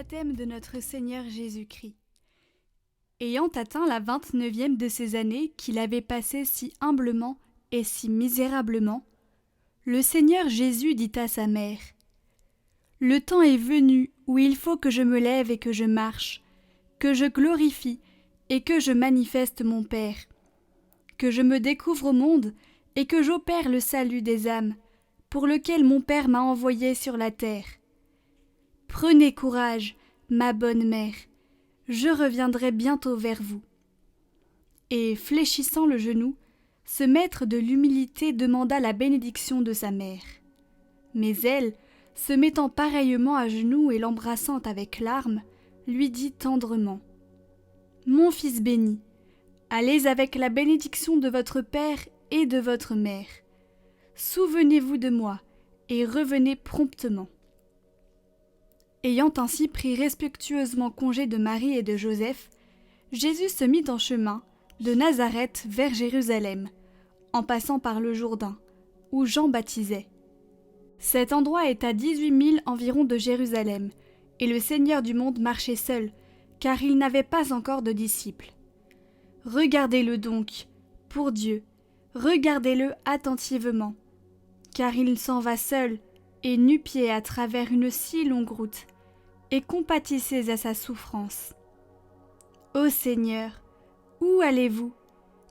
baptême de notre Seigneur Jésus-Christ. Ayant atteint la 29e de ces années qu'il avait passées si humblement et si misérablement, le Seigneur Jésus dit à sa mère : « Le temps est venu où il faut que je me lève et que je marche, que je glorifie et que je manifeste mon Père, que je me découvre au monde et que j'opère le salut des âmes, pour lequel mon Père m'a envoyé sur la terre. Prenez courage, ma bonne mère, je reviendrai bientôt vers vous. » Et fléchissant le genou, ce maître de l'humilité demanda la bénédiction de sa mère. Mais elle, se mettant pareillement à genoux et l'embrassant avec larmes, lui dit tendrement : « Mon fils béni, allez avec la bénédiction de votre père et de votre mère. Souvenez-vous de moi et revenez promptement. » Ayant ainsi pris respectueusement congé de Marie et de Joseph, Jésus se mit en chemin de Nazareth vers Jérusalem, en passant par le Jourdain, où Jean baptisait. Cet endroit est à 18 milles environ de Jérusalem, et le Seigneur du monde marchait seul, car il n'avait pas encore de disciples. Regardez-le donc, pour Dieu, regardez-le attentivement, car il s'en va seul et nu-pieds à travers une si longue route, et compatissez à sa souffrance. Ô Seigneur, où allez-vous ?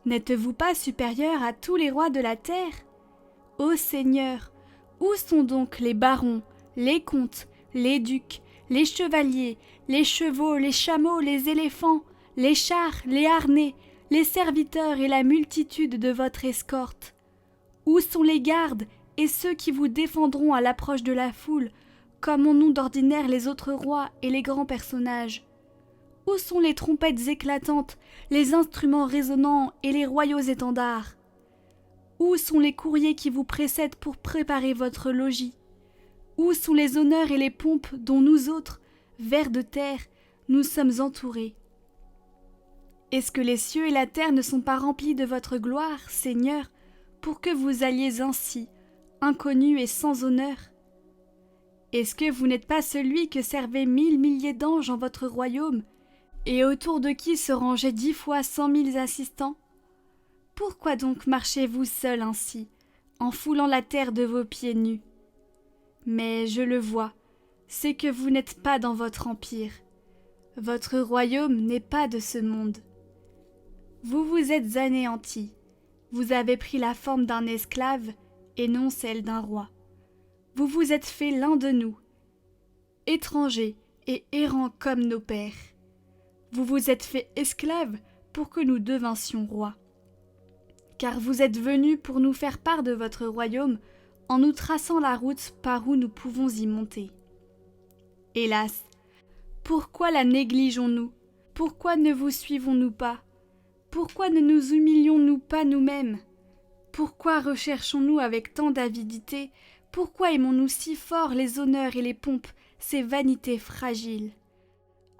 N'êtes-vous pas supérieur à tous les rois de la terre ? Ô Seigneur, où sont donc les barons, les comtes, les ducs, les chevaliers, les chevaux, les chameaux, les éléphants, les chars, les harnais, les serviteurs et la multitude de votre escorte ? Où sont les gardes et ceux qui vous défendront à l'approche de la foule, comme en ont d'ordinaire les autres rois et les grands personnages ? Où sont les trompettes éclatantes, les instruments résonnants et les royaux étendards ? Où sont les courriers qui vous précèdent pour préparer votre logis ? Où sont les honneurs et les pompes dont nous autres, vers de terre, nous sommes entourés ? Est-ce que les cieux et la terre ne sont pas remplis de votre gloire, Seigneur, pour que vous alliez ainsi, inconnu et sans honneur ? Est-ce que vous n'êtes pas celui que servaient 1000 milliers d'anges en votre royaume, et autour de qui se rangeaient 10 fois 100 000 assistants ? Pourquoi donc marchez-vous seul ainsi, en foulant la terre de vos pieds nus ? Mais je le vois, c'est que vous n'êtes pas dans votre empire. Votre royaume n'est pas de ce monde. Vous vous êtes anéantis, vous avez pris la forme d'un esclave et non celle d'un roi. Vous vous êtes fait l'un de nous, étrangers et errants comme nos pères. Vous vous êtes fait esclaves pour que nous devinssions rois. Car vous êtes venus pour nous faire part de votre royaume en nous traçant la route par où nous pouvons y monter. Hélas, pourquoi la négligeons-nous ? Pourquoi ne vous suivons-nous pas ? Pourquoi ne nous humilions-nous pas nous-mêmes ? Pourquoi recherchons-nous avec tant d'avidité ? Pourquoi aimons-nous si fort les honneurs et les pompes, ces vanités fragiles ?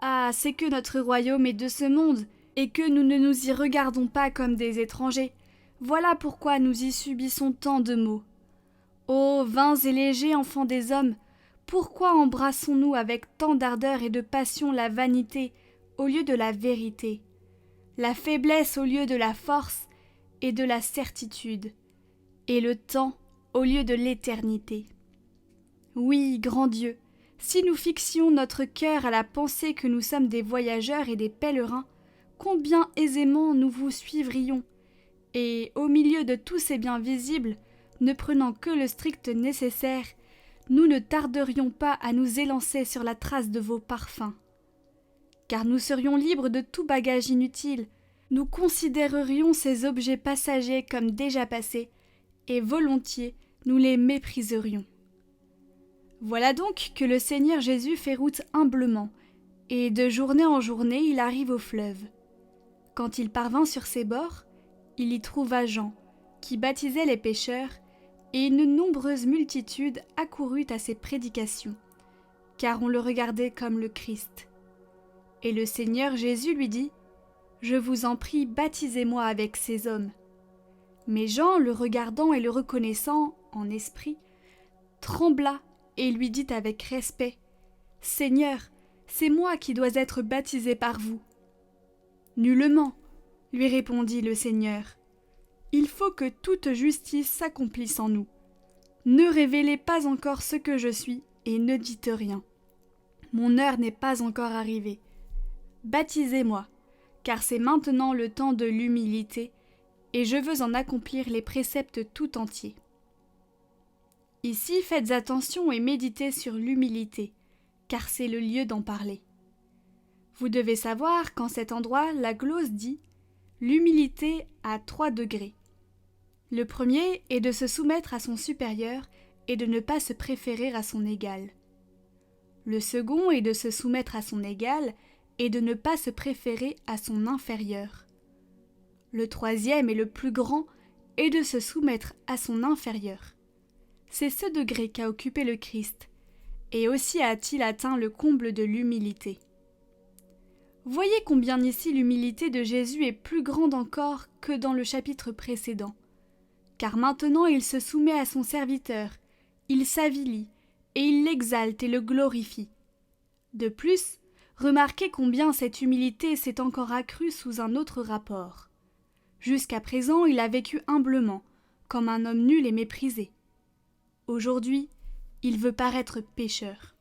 Ah, c'est que notre royaume est de ce monde, et que nous ne nous y regardons pas comme des étrangers. Voilà pourquoi nous y subissons tant de maux. Ô vains et légers enfants des hommes, pourquoi embrassons-nous avec tant d'ardeur et de passion la vanité au lieu de la vérité, la faiblesse au lieu de la force et de la certitude, et le temps au lieu de l'éternité ? Oui, grand Dieu, si nous fixions notre cœur à la pensée que nous sommes des voyageurs et des pèlerins, combien aisément nous vous suivrions, et, au milieu de tous ces biens visibles, ne prenant que le strict nécessaire, nous ne tarderions pas à nous élancer sur la trace de vos parfums. Car nous serions libres de tout bagage inutile, nous considérerions ces objets passagers comme déjà passés, et volontiers nous les mépriserions. Voilà donc que le Seigneur Jésus fait route humblement, et de journée en journée il arrive au fleuve. Quand il parvint sur ses bords, il y trouva Jean, qui baptisait les pécheurs, et une nombreuse multitude accourut à ses prédications, car on le regardait comme le Christ. Et le Seigneur Jésus lui dit : « Je vous en prie, baptisez-moi avec ces hommes. » Mais Jean, le regardant et le reconnaissant en esprit, trembla et lui dit avec respect : « Seigneur, c'est moi qui dois être baptisé par vous. » »« Nullement, » lui répondit le Seigneur. « Il faut que toute justice s'accomplisse en nous. Ne révélez pas encore ce que je suis et ne dites rien. Mon heure n'est pas encore arrivée. Baptisez-moi, car c'est maintenant le temps de l'humilité, et je veux en accomplir les préceptes tout entiers. » Ici, faites attention et méditez sur l'humilité, car c'est le lieu d'en parler. Vous devez savoir qu'en cet endroit, la glose dit « l'humilité à 3 degrés ». Le premier est de se soumettre à son supérieur et de ne pas se préférer à son égal. Le second est de se soumettre à son égal et de ne pas se préférer à son inférieur. Le troisième et le plus grand est de se soumettre à son inférieur. C'est ce degré qu'a occupé le Christ, et aussi a-t-il atteint le comble de l'humilité. Voyez combien ici l'humilité de Jésus est plus grande encore que dans le chapitre précédent. Car maintenant il se soumet à son serviteur, il s'avilit, et il l'exalte et le glorifie. De plus, remarquez combien cette humilité s'est encore accrue sous un autre rapport. Jusqu'à présent, il a vécu humblement, comme un homme nul et méprisé. Aujourd'hui, il veut paraître pécheur.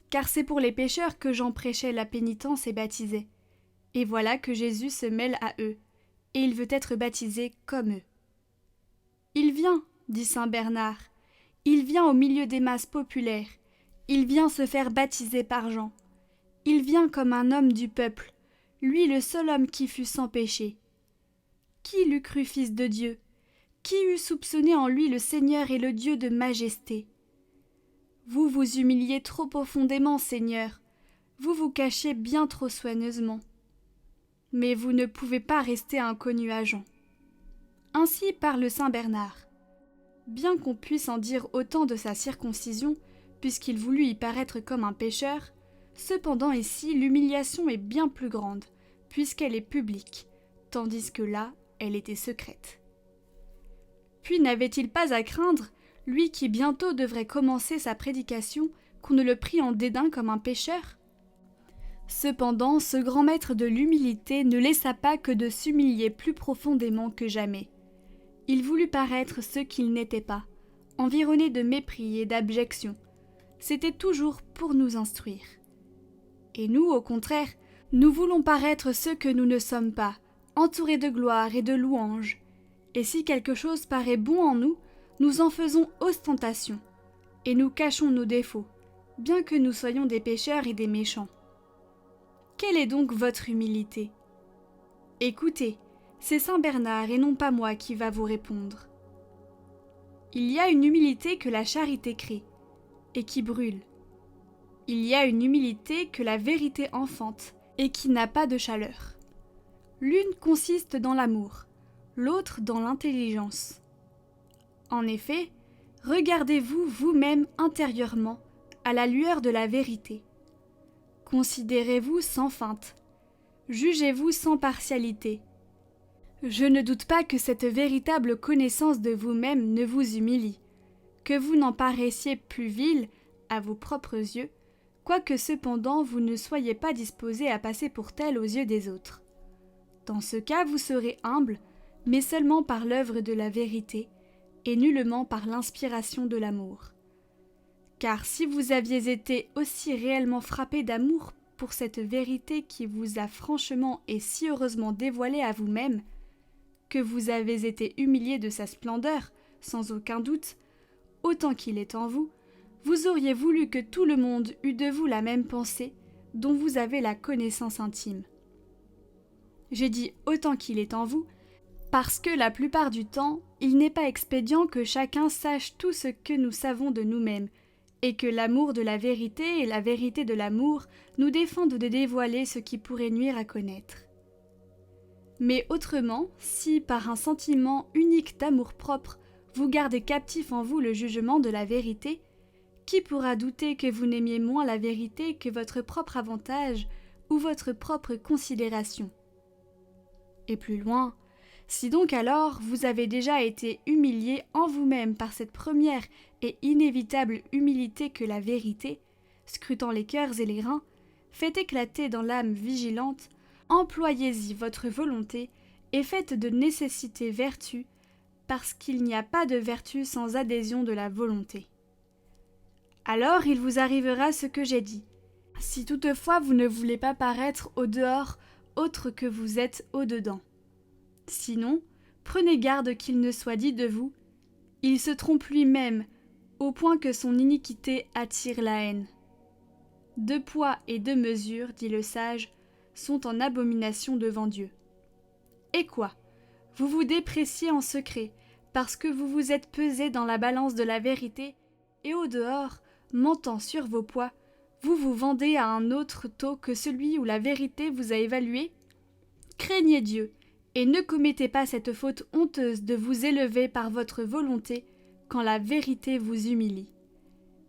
Car c'est pour les pécheurs que Jean prêchait la pénitence et baptisait. Et voilà que Jésus se mêle à eux, et il veut être baptisé comme eux. « Il vient, dit saint Bernard, il vient au milieu des masses populaires, il vient se faire baptiser par Jean. Il vient comme un homme du peuple, lui le seul homme qui fut sans péché. Qui l'eût cru fils de Dieu? Qui eût soupçonné en lui le Seigneur et le Dieu de majesté? Vous vous humiliez trop profondément, Seigneur, vous vous cachez bien trop soigneusement. Mais vous ne pouvez pas rester inconnu à Jean. » Ainsi parle saint Bernard. Bien qu'on puisse en dire autant de sa circoncision, puisqu'il voulut y paraître comme un pécheur, cependant ici l'humiliation est bien plus grande, puisqu'elle est publique, tandis que là, elle était secrète. Puis n'avait-il pas à craindre, lui qui bientôt devrait commencer sa prédication, qu'on ne le prît en dédain comme un pécheur? Cependant, ce grand maître de l'humilité ne laissa pas que de s'humilier plus profondément que jamais. Il voulut paraître ce qu'il n'était pas, environné de mépris et d'abjection. C'était toujours pour nous instruire. Et nous, au contraire, nous voulons paraître ce que nous ne sommes pas, entourés de gloire et de louanges. Et si quelque chose paraît bon en nous, nous en faisons ostentation, et nous cachons nos défauts, bien que nous soyons des pécheurs et des méchants. Quelle est donc votre humilité? Écoutez, c'est saint Bernard et non pas moi qui va vous répondre. Il y a une humilité que la charité crée, et qui brûle. Il y a une humilité que la vérité enfante, et qui n'a pas de chaleur. L'une consiste dans l'amour, l'autre dans l'intelligence. En effet, regardez-vous vous-même intérieurement à la lueur de la vérité. Considérez-vous sans feinte, jugez-vous sans partialité. Je ne doute pas que cette véritable connaissance de vous-même ne vous humilie, que vous n'en paraissiez plus vil à vos propres yeux, quoique cependant vous ne soyez pas disposé à passer pour tel aux yeux des autres. Dans ce cas, vous serez humble, mais seulement par l'œuvre de la vérité, et nullement par l'inspiration de l'amour. Car si vous aviez été aussi réellement frappé d'amour pour cette vérité qui vous a franchement et si heureusement dévoilée à vous-même, que vous avez été humilié de sa splendeur, sans aucun doute, autant qu'il est en vous, vous auriez voulu que tout le monde eût de vous la même pensée, dont vous avez la connaissance intime. J'ai dit autant qu'il est en vous, parce que la plupart du temps, il n'est pas expédient que chacun sache tout ce que nous savons de nous-mêmes, et que l'amour de la vérité et la vérité de l'amour nous défendent de dévoiler ce qui pourrait nuire à connaître. Mais autrement, si par un sentiment unique d'amour-propre, vous gardez captif en vous le jugement de la vérité, qui pourra douter que vous n'aimiez moins la vérité que votre propre avantage ou votre propre considération? Et plus loin, si donc alors vous avez déjà été humilié en vous-même par cette première et inévitable humilité que la vérité, scrutant les cœurs et les reins, faites éclater dans l'âme vigilante, employez-y votre volonté, et faites de nécessité vertu, parce qu'il n'y a pas de vertu sans adhésion de la volonté. Alors il vous arrivera ce que j'ai dit. Si toutefois vous ne voulez pas paraître au dehors autre que vous êtes au dedans. Sinon, prenez garde qu'il ne soit dit de vous, il se trompe lui-même, au point que son iniquité attire la haine. 2 poids et 2 mesures, dit le sage, sont en abomination devant Dieu. Et quoi? Vous vous dépréciez en secret, parce que vous vous êtes pesé dans la balance de la vérité, et au dehors, mentant sur vos poids, vous vous vendez à un autre taux que celui où la vérité vous a évalué? Craignez Dieu, et ne commettez pas cette faute honteuse de vous élever par votre volonté quand la vérité vous humilie.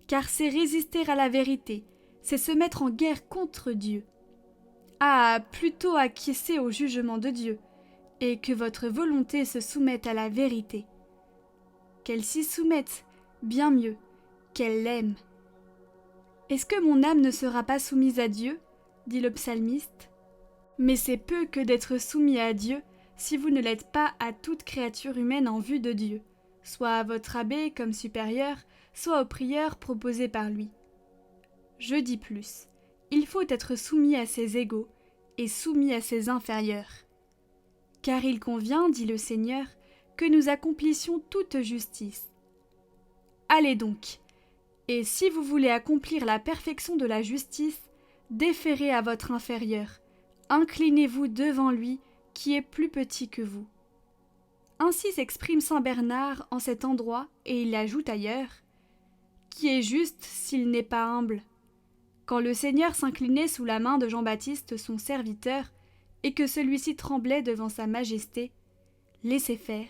Car c'est résister à la vérité, c'est se mettre en guerre contre Dieu. Ah, plutôt acquiescer au jugement de Dieu, et que votre volonté se soumette à la vérité. Qu'elle s'y soumette, bien mieux, qu'elle l'aime. Est-ce que mon âme ne sera pas soumise à Dieu? Dit le psalmiste. Mais c'est peu que d'être soumis à Dieu si vous ne l'êtes pas à toute créature humaine en vue de Dieu, soit à votre abbé comme supérieur, soit au prieur proposé par lui. Je dis plus, il faut être soumis à ses égaux et soumis à ses inférieurs. Car il convient, dit le Seigneur, que nous accomplissions toute justice. Allez donc, et si vous voulez accomplir la perfection de la justice, déférez à votre inférieur, inclinez-vous devant lui qui est plus petit que vous. Ainsi s'exprime saint Bernard en cet endroit, et il ajoute ailleurs, qui est juste s'il n'est pas humble. Quand le Seigneur s'inclinait sous la main de Jean-Baptiste son serviteur, et que celui-ci tremblait devant sa majesté, laissez faire,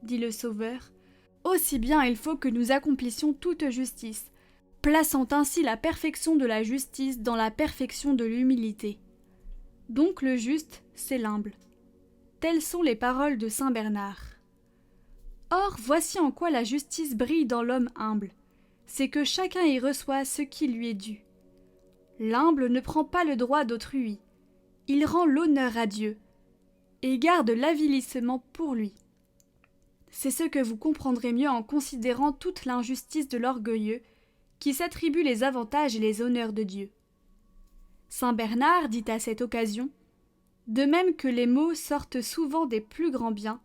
dit le Sauveur, aussi bien il faut que nous accomplissions toute justice, plaçant ainsi la perfection de la justice dans la perfection de l'humilité. Donc le juste, c'est l'humble. Telles sont les paroles de saint Bernard. Or, voici en quoi la justice brille dans l'homme humble, c'est que chacun y reçoit ce qui lui est dû. L'humble ne prend pas le droit d'autrui, il rend l'honneur à Dieu, et garde l'avilissement pour lui. C'est ce que vous comprendrez mieux en considérant toute l'injustice de l'orgueilleux, qui s'attribue les avantages et les honneurs de Dieu. Saint Bernard dit à cette occasion, de même que les maux sortent souvent des plus grands biens,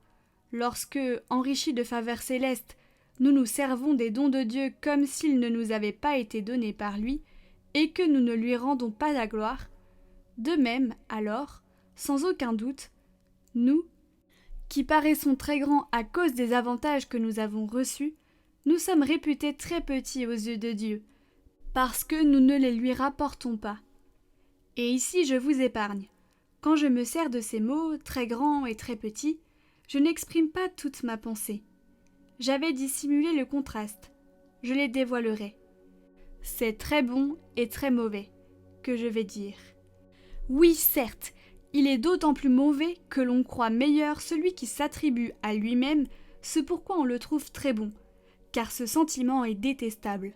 lorsque, enrichis de faveurs célestes, nous nous servons des dons de Dieu comme s'ils ne nous avaient pas été donnés par lui, et que nous ne lui rendons pas la gloire, de même, alors, sans aucun doute, nous, qui paraissons très grands à cause des avantages que nous avons reçus, nous sommes réputés très petits aux yeux de Dieu, parce que nous ne les lui rapportons pas. Et ici je vous épargne. Quand je me sers de ces mots, très grands et très petits, je n'exprime pas toute ma pensée. J'avais dissimulé le contraste, je les dévoilerai. C'est très bon et très mauvais, que je vais dire. Oui, certes, il est d'autant plus mauvais que l'on croit meilleur celui qui s'attribue à lui-même ce pourquoi on le trouve très bon, car ce sentiment est détestable.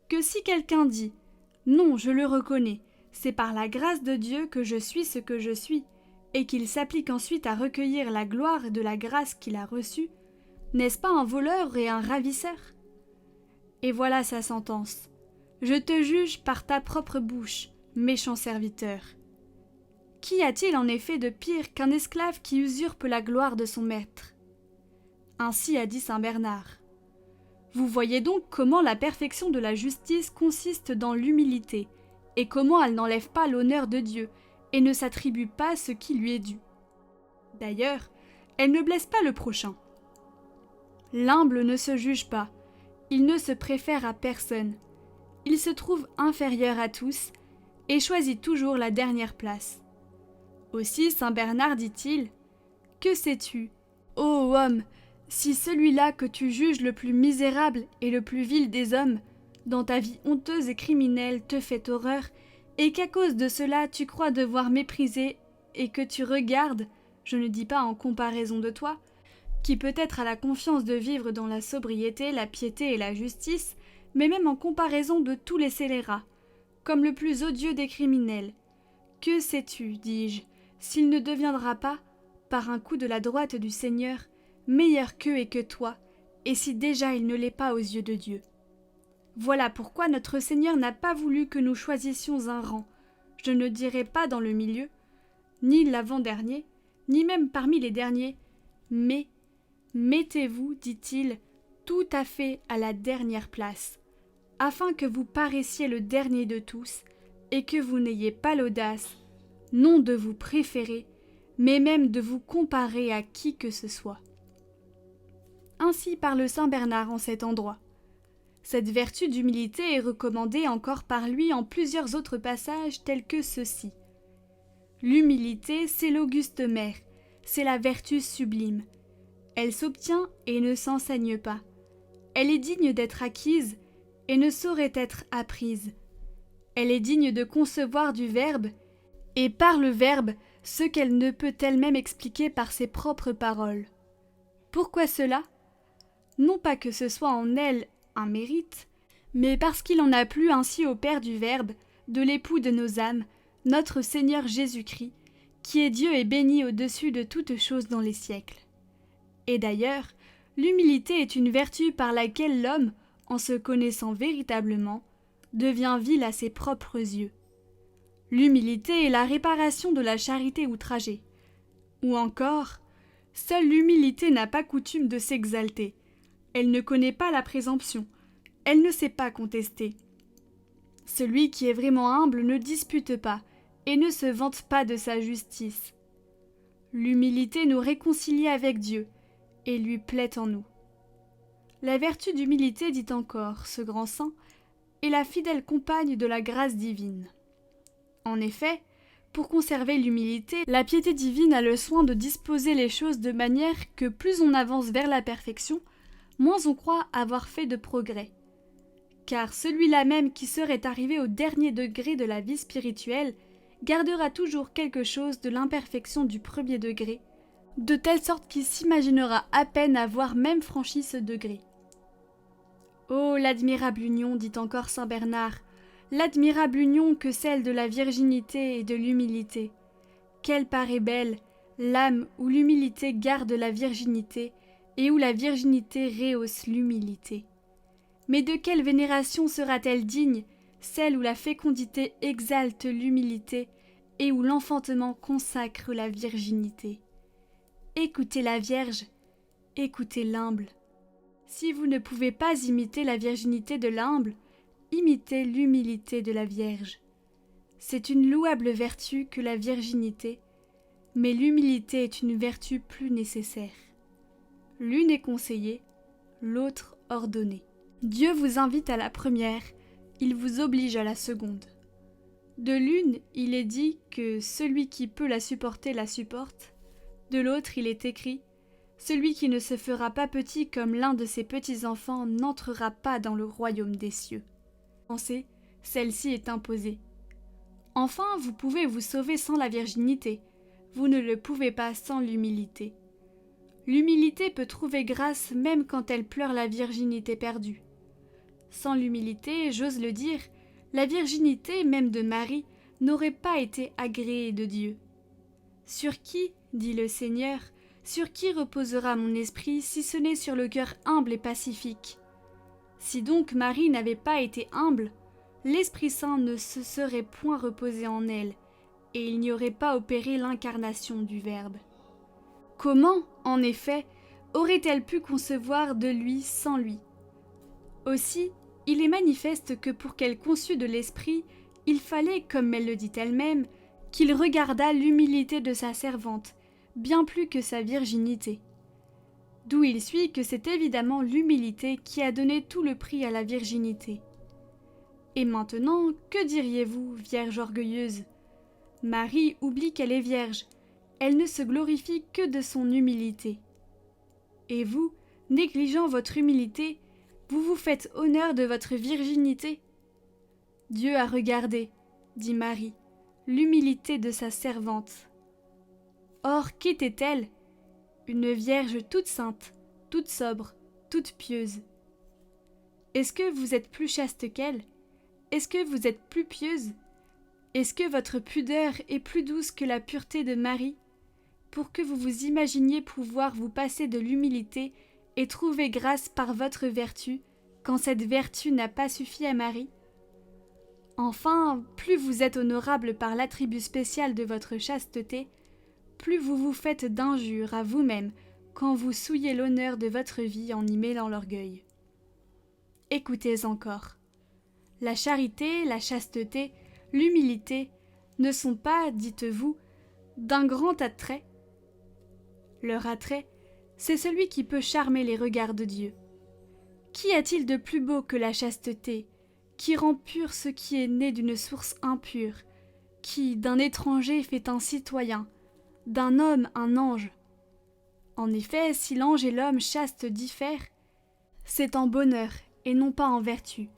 Que si quelqu'un dit « Non, je le reconnais, c'est par la grâce de Dieu que je suis ce que je suis », et qu'il s'applique ensuite à recueillir la gloire de la grâce qu'il a reçue, n'est-ce pas un voleur et un ravisseur? Et voilà sa sentence. Je te juge par ta propre bouche, méchant serviteur. Qu'y a-t-il en effet de pire qu'un esclave qui usurpe la gloire de son maître? Ainsi a dit saint Bernard. Vous voyez donc comment la perfection de la justice consiste dans l'humilité, et comment elle n'enlève pas l'honneur de Dieu, et ne s'attribue pas ce qui lui est dû. D'ailleurs, elle ne blesse pas le prochain. L'humble ne se juge pas, il ne se préfère à personne, il se trouve inférieur à tous, et choisit toujours la dernière place. Aussi saint Bernard dit-il, « Que sais-tu, ô homme, si celui-là que tu juges le plus misérable et le plus vil des hommes, dans ta vie honteuse et criminelle te fait horreur, et qu'à cause de cela tu crois devoir mépriser, et que tu regardes, je ne dis pas en comparaison de toi, qui peut-être a la confiance de vivre dans la sobriété, la piété et la justice, mais même en comparaison de tous les scélérats, comme le plus odieux des criminels. Que sais-tu, dis-je, s'il ne deviendra pas, par un coup de la droite du Seigneur, meilleur qu'eux et que toi, et si déjà il ne l'est pas aux yeux de Dieu. Voilà pourquoi notre Seigneur n'a pas voulu que nous choisissions un rang, je ne dirai pas dans le milieu, ni l'avant-dernier, ni même parmi les derniers, mais mettez-vous, dit-il, tout à fait à la dernière place, afin que vous paraissiez le dernier de tous, et que vous n'ayez pas l'audace, non de vous préférer, mais même de vous comparer à qui que ce soit. Ainsi parle saint Bernard en cet endroit. Cette vertu d'humilité est recommandée encore par lui en plusieurs autres passages tels que ceux-ci. L'humilité, c'est l'auguste mère, c'est la vertu sublime. Elle s'obtient et ne s'enseigne pas. Elle est digne d'être acquise et ne saurait être apprise. Elle est digne de concevoir du Verbe, et par le Verbe, ce qu'elle ne peut elle-même expliquer par ses propres paroles. Pourquoi cela ? Non pas que ce soit en elle un mérite, mais parce qu'il en a plu ainsi au Père du Verbe, de l'époux de nos âmes, notre Seigneur Jésus-Christ, qui est Dieu et béni au-dessus de toutes choses dans les siècles. Et d'ailleurs, l'humilité est une vertu par laquelle l'homme, en se connaissant véritablement, devient vil à ses propres yeux. L'humilité est la réparation de la charité outragée. Ou encore, seule l'humilité n'a pas coutume de s'exalter. Elle ne connaît pas la présomption. Elle ne sait pas contester. Celui qui est vraiment humble ne dispute pas et ne se vante pas de sa justice. L'humilité nous réconcilie avec Dieu et lui plaît en nous. La vertu d'humilité, dit encore ce grand saint, est la fidèle compagne de la grâce divine. En effet, pour conserver l'humilité, la piété divine a le soin de disposer les choses de manière que plus on avance vers la perfection, moins on croit avoir fait de progrès. Car celui-là même qui serait arrivé au dernier degré de la vie spirituelle gardera toujours quelque chose de l'imperfection du premier degré, de telle sorte qu'il s'imaginera à peine avoir même franchi ce degré. Oh, l'admirable union, dit encore saint Bernard, l'admirable union que celle de la virginité et de l'humilité. Quelle part est belle, l'âme où l'humilité garde la virginité et où la virginité rehausse l'humilité. Mais de quelle vénération sera-t-elle digne, celle où la fécondité exalte l'humilité et où l'enfantement consacre la virginité? Écoutez la Vierge, écoutez l'humble. Si vous ne pouvez pas imiter la virginité de l'humble, imitez l'humilité de la Vierge. C'est une louable vertu que la virginité, mais l'humilité est une vertu plus nécessaire. L'une est conseillée, l'autre ordonnée. Dieu vous invite à la première, il vous oblige à la seconde. De l'une, il est dit que celui qui peut la supporter la supporte. De l'autre, il est écrit « Celui qui ne se fera pas petit comme l'un de ses petits-enfants n'entrera pas dans le royaume des cieux. » Pensez, celle-ci est imposée. Enfin, vous pouvez vous sauver sans la virginité. Vous ne le pouvez pas sans l'humilité. L'humilité peut trouver grâce même quand elle pleure la virginité perdue. Sans l'humilité, j'ose le dire, la virginité même de Marie n'aurait pas été agréée de Dieu. Sur qui, dit le Seigneur, sur qui reposera mon esprit si ce n'est sur le cœur humble et pacifique? Si donc Marie n'avait pas été humble, l'Esprit Saint ne se serait point reposé en elle, et il n'y aurait pas opéré l'incarnation du Verbe. Comment, en effet, aurait-elle pu concevoir de lui sans lui? Aussi, il est manifeste que pour qu'elle conçût de l'Esprit, il fallait, comme elle le dit elle-même, qu'il regardât l'humilité de sa servante, bien plus que sa virginité. D'où il suit que c'est évidemment l'humilité qui a donné tout le prix à la virginité. Et maintenant, que diriez-vous, Vierge orgueilleuse? Marie oublie qu'elle est vierge, elle ne se glorifie que de son humilité. Et vous, négligeant votre humilité, vous vous faites honneur de votre virginité? Dieu a regardé, dit Marie, l'humilité de sa servante. Or, qu'était-elle? Une vierge toute sainte, toute sobre, toute pieuse. Est-ce que vous êtes plus chaste qu'elle? est-ce que vous êtes plus pieuse? Est-ce que votre pudeur est plus douce que la pureté de Marie, pour que vous vous imaginiez pouvoir vous passer de l'humilité et trouver grâce par votre vertu, quand cette vertu n'a pas suffi à Marie? Enfin, plus vous êtes honorable par l'attribut spécial de votre chasteté, plus vous vous faites d'injures à vous-même quand vous souillez l'honneur de votre vie en y mêlant l'orgueil. Écoutez encore. La charité, la chasteté, l'humilité ne sont pas, dites-vous, d'un grand attrait. Leur attrait, c'est celui qui peut charmer les regards de Dieu. Qu'y a-t-il de plus beau que la chasteté, qui rend pur ce qui est né d'une source impure, qui, d'un étranger, fait un citoyen, d'un homme un ange? En effet, si l'ange et l'homme chaste diffèrent, c'est en bonheur et non pas en vertu.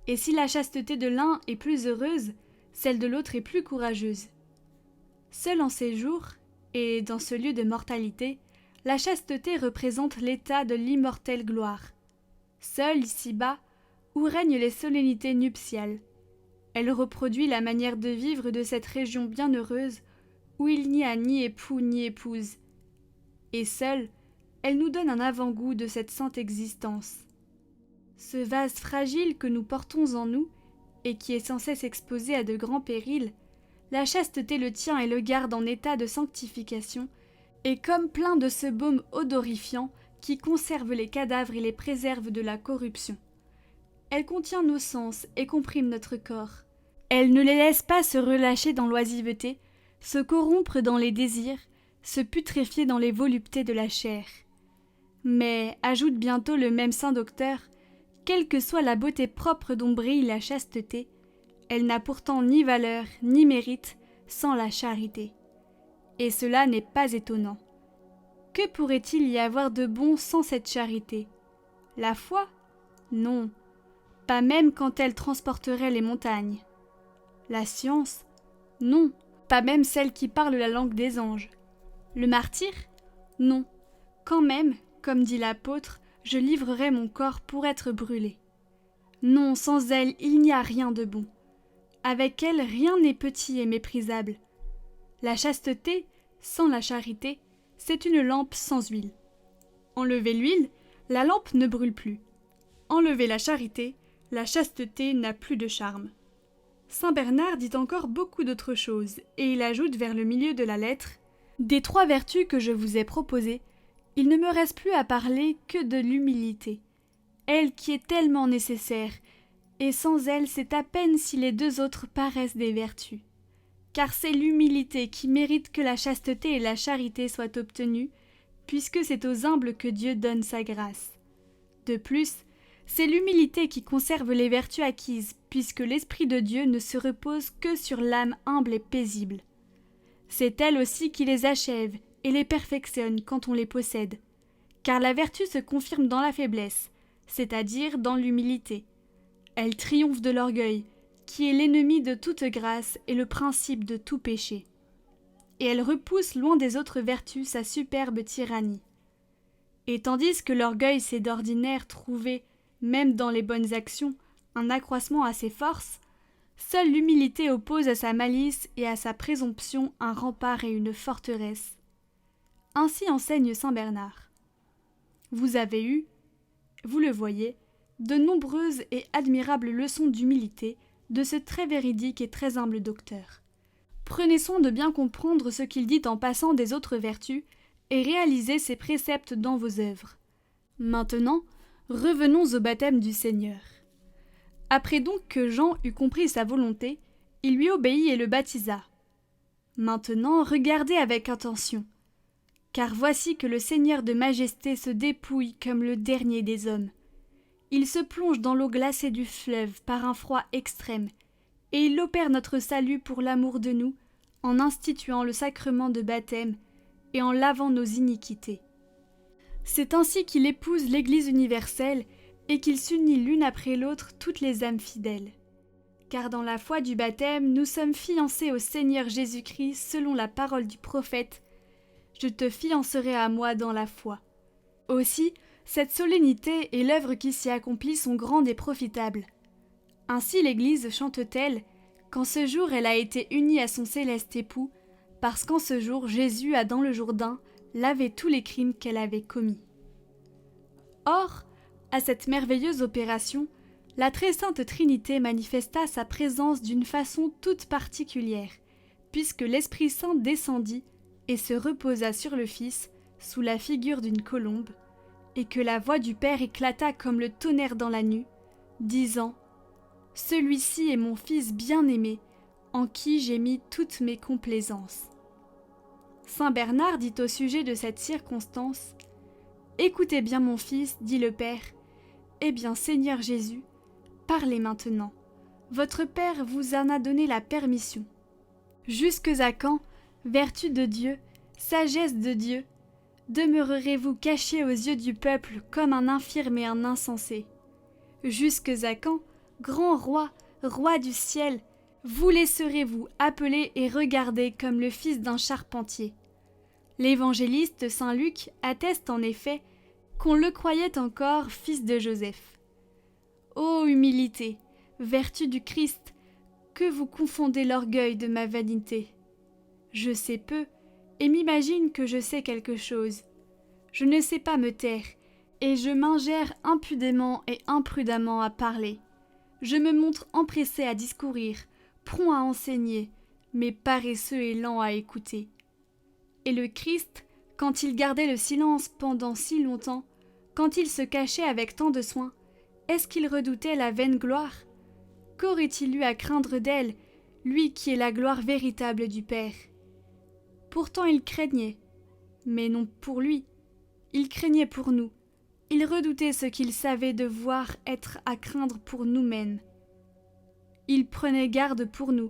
Et si la chasteté de l'un est plus heureuse, celle de l'autre est plus courageuse. Seule en ces jours, et dans ce lieu de mortalité, la chasteté représente l'état de l'immortelle gloire. Seule ici-bas, où règnent les solennités nuptiales. Elle reproduit la manière de vivre de cette région bienheureuse où il n'y a ni époux ni épouse. Et seule, elle nous donne un avant-goût de cette sainte existence. Ce vase fragile que nous portons en nous, et qui est sans cesse exposé à de grands périls, la chasteté le tient et le garde en état de sanctification, et comme plein de ce baume odorifiant qui conserve les cadavres et les préserve de la corruption. Elle contient nos sens et comprime notre corps. Elle ne les laisse pas se relâcher dans l'oisiveté, se corrompre dans les désirs, se putréfier dans les voluptés de la chair. Mais, ajoute bientôt le même saint docteur, quelle que soit la beauté propre dont brille la chasteté, elle n'a pourtant ni valeur ni mérite sans la charité. Et cela n'est pas étonnant. Que pourrait-il y avoir de bon sans cette charité? La foi? Non, pas même quand elle transporterait les montagnes. La science? Non, pas même celle qui parle la langue des anges. Le martyre? Non, quand même, comme dit l'apôtre, je livrerai mon corps pour être brûlé. Non, sans elle, il n'y a rien de bon. Avec elle, rien n'est petit et méprisable. La chasteté, sans la charité, c'est une lampe sans huile. Enlevez l'huile, la lampe ne brûle plus. Enlevez la charité, la chasteté n'a plus de charme. Saint Bernard dit encore beaucoup d'autres choses, et il ajoute vers le milieu de la lettre « Des 3 vertus que je vous ai proposées, il ne me reste plus à parler que de l'humilité, elle qui est tellement nécessaire, et sans elle c'est à peine si les 2 autres paraissent des vertus. Car c'est l'humilité qui mérite que la chasteté et la charité soient obtenues, puisque c'est aux humbles que Dieu donne sa grâce. De plus, c'est l'humilité qui conserve les vertus acquises, puisque l'Esprit de Dieu ne se repose que sur l'âme humble et paisible. C'est elle aussi qui les achève et les perfectionne quand on les possède, car la vertu se confirme dans la faiblesse, c'est-à-dire dans l'humilité. Elle triomphe de l'orgueil, qui est l'ennemi de toute grâce et le principe de tout péché. Et elle repousse loin des autres vertus sa superbe tyrannie. Et tandis que l'orgueil sait d'ordinaire trouver, même dans les bonnes actions, un accroissement à ses forces, seule l'humilité oppose à sa malice et à sa présomption un rempart et une forteresse. Ainsi enseigne saint Bernard. Vous avez eu, vous le voyez, de nombreuses et admirables leçons d'humilité de ce très véridique et très humble docteur. Prenez soin de bien comprendre ce qu'il dit en passant des autres vertus et réalisez ses préceptes dans vos œuvres. Maintenant, revenons au baptême du Seigneur. Après donc que Jean eut compris sa volonté, il lui obéit et le baptisa. Maintenant, regardez avec attention, car voici que le Seigneur de majesté se dépouille comme le dernier des hommes. Il se plonge dans l'eau glacée du fleuve par un froid extrême, et il opère notre salut pour l'amour de nous, en instituant le sacrement de baptême et en lavant nos iniquités. C'est ainsi qu'il épouse l'Église universelle et qu'il s'unit l'une après l'autre toutes les âmes fidèles. Car dans la foi du baptême, nous sommes fiancés au Seigneur Jésus-Christ selon la parole du prophète « Je te fiancerai à moi dans la foi ». Aussi, cette solennité et l'œuvre qui s'y accomplit sont grandes et profitables. Ainsi l'Église chante-t-elle, qu'en ce jour elle a été unie à son céleste époux, parce qu'en ce jour Jésus a dans le Jourdain lavé tous les crimes qu'elle avait commis. Or, à cette merveilleuse opération, la très sainte Trinité manifesta sa présence d'une façon toute particulière, puisque l'Esprit Saint descendit et se reposa sur le Fils sous la figure d'une colombe, et que la voix du Père éclata comme le tonnerre dans la nue, disant « Celui-ci est mon Fils bien-aimé, en qui j'ai mis toutes mes complaisances. » Saint Bernard dit au sujet de cette circonstance « Écoutez bien mon Fils, dit le Père, eh bien Seigneur Jésus, parlez maintenant, votre Père vous en a donné la permission. Jusque à quand, vertu de Dieu, sagesse de Dieu, demeurerez-vous cachés aux yeux du peuple comme un infirme et un insensé? Jusque à quand, grand roi, roi du ciel, vous laisserez-vous appeler et regarder comme le fils d'un charpentier? L'évangéliste Saint Luc atteste en effet qu'on le croyait encore fils de Joseph. Ô humilité, vertu du Christ, que vous confondez l'orgueil de ma vanité. Je sais peu, et m'imagine que je sais quelque chose. Je ne sais pas me taire, et je m'ingère impudemment et imprudemment à parler. Je me montre empressé à discourir, prompt à enseigner, mais paresseux et lent à écouter. Et le Christ, quand il gardait le silence pendant si longtemps, quand il se cachait avec tant de soin, est-ce qu'il redoutait la vaine gloire? Qu'aurait-il eu à craindre d'elle, lui qui est la gloire véritable du Père? Pourtant il craignait, mais non pour lui, il craignait pour nous, il redoutait ce qu'il savait devoir être à craindre pour nous-mêmes. Il prenait garde pour nous,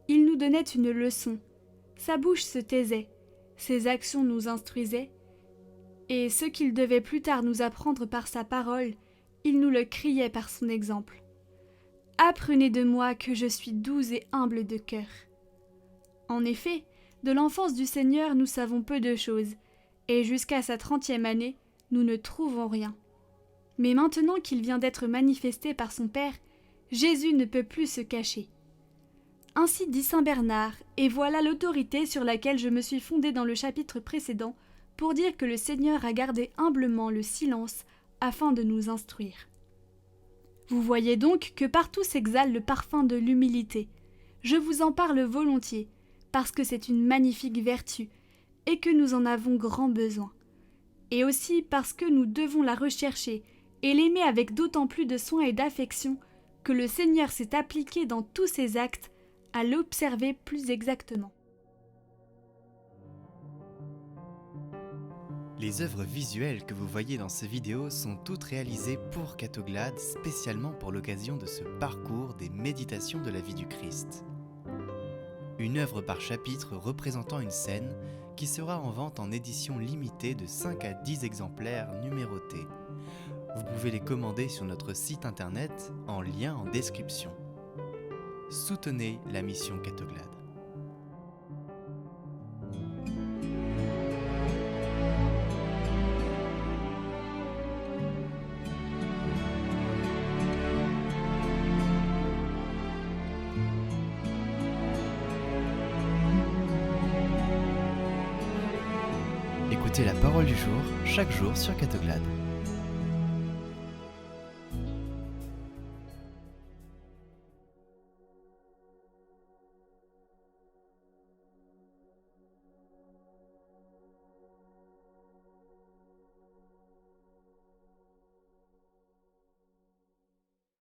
il nous donnait une leçon, sa bouche se taisait, ses actions nous instruisaient, et ce qu'il devait plus tard nous apprendre par sa parole, il nous le criait par son exemple. Apprenez de moi que je suis doux et humble de cœur. En effet, de l'enfance du Seigneur nous savons peu de choses, et jusqu'à sa 30e année, nous ne trouvons rien. Mais maintenant qu'il vient d'être manifesté par son Père, Jésus ne peut plus se cacher. Ainsi dit saint Bernard, et voilà l'autorité sur laquelle je me suis fondé dans le chapitre précédent pour dire que le Seigneur a gardé humblement le silence afin de nous instruire. Vous voyez donc que partout s'exhale le parfum de l'humilité. Je vous en parle volontiers, parce que c'est une magnifique vertu, et que nous en avons grand besoin. Et aussi parce que nous devons la rechercher et l'aimer avec d'autant plus de soin et d'affection que le Seigneur s'est appliqué dans tous ses actes à l'observer plus exactement. Les œuvres visuelles que vous voyez dans ces vidéos sont toutes réalisées pour Catoglade, spécialement pour l'occasion de ce parcours des méditations de la vie du Christ. Une œuvre par chapitre représentant une scène qui sera en vente en édition limitée de 5 à 10 exemplaires numérotés. Vous pouvez les commander sur notre site internet en lien en description. Soutenez la mission Catoglade. Écoutez la parole du jour, chaque jour sur Catoglade.